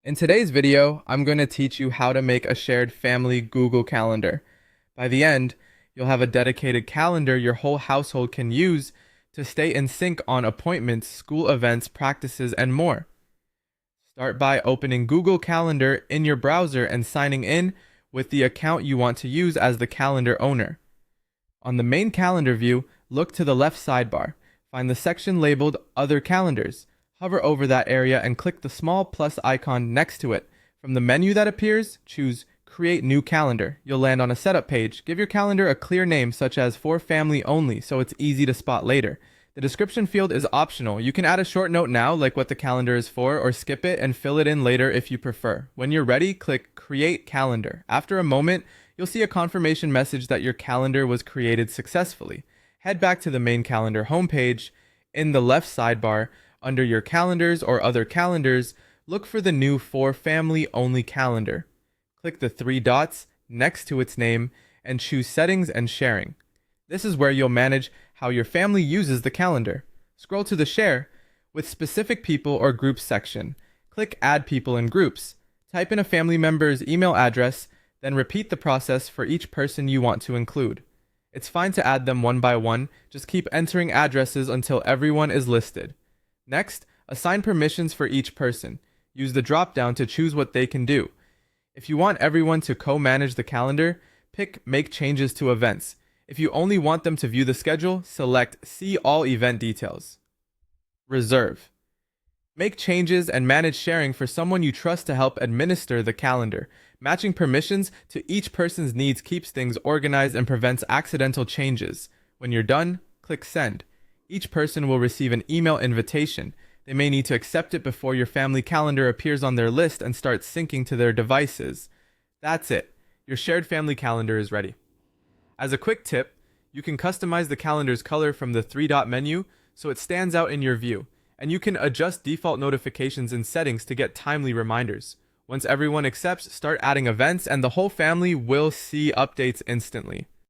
In today's video, I'm going to teach you how to make a shared family Google Calendar. By the end, you'll have a dedicated calendar your whole household can use to stay in sync on appointments, school events, practices, and more. Start by opening Google Calendar in your browser and signing in with the account you want to use as the calendar owner. On the main calendar view, look to the left sidebar. Find the section labeled Other Calendars. Hover over that area and click the small plus icon next to it. From the menu that appears, choose Create New Calendar. You'll land on a setup page. Give your calendar a clear name such as For Family Only so it's easy to spot later. The description field is optional. You can add a short note now, like what the calendar is for, or skip it and fill it in later if you prefer. When you're ready, click Create Calendar. After a moment, you'll see a confirmation message that your calendar was created successfully. Head back to the main calendar homepage. In the left sidebar, under your calendars or other calendars, look for the new For Family Only calendar. Click the three dots next to its name and choose Settings and Sharing. This is where you'll manage how your family uses the calendar. Scroll to the Share with specific people or groups section. Click Add People in Groups. Type in a family member's email address, then repeat the process for each person you want to include. It's fine to add them one by one, just keep entering addresses until everyone is listed. Next, assign permissions for each person. Use the drop-down to choose what they can do. If you want everyone to co-manage the calendar, pick Make Changes to Events. If you only want them to view the schedule, select See All Event Details. Reserve. Make changes and manage sharing for someone you trust to help administer the calendar. Matching permissions to each person's needs keeps things organized and prevents accidental changes. When you're done, click Send. Each person will receive an email invitation. They may need to accept it before your family calendar appears on their list and starts syncing to their devices. That's it. Your shared family calendar is ready. As a quick tip, you can customize the calendar's color from the three-dot menu so it stands out in your view, and you can adjust default notifications in settings to get timely reminders. Once everyone accepts, start adding events and the whole family will see updates instantly.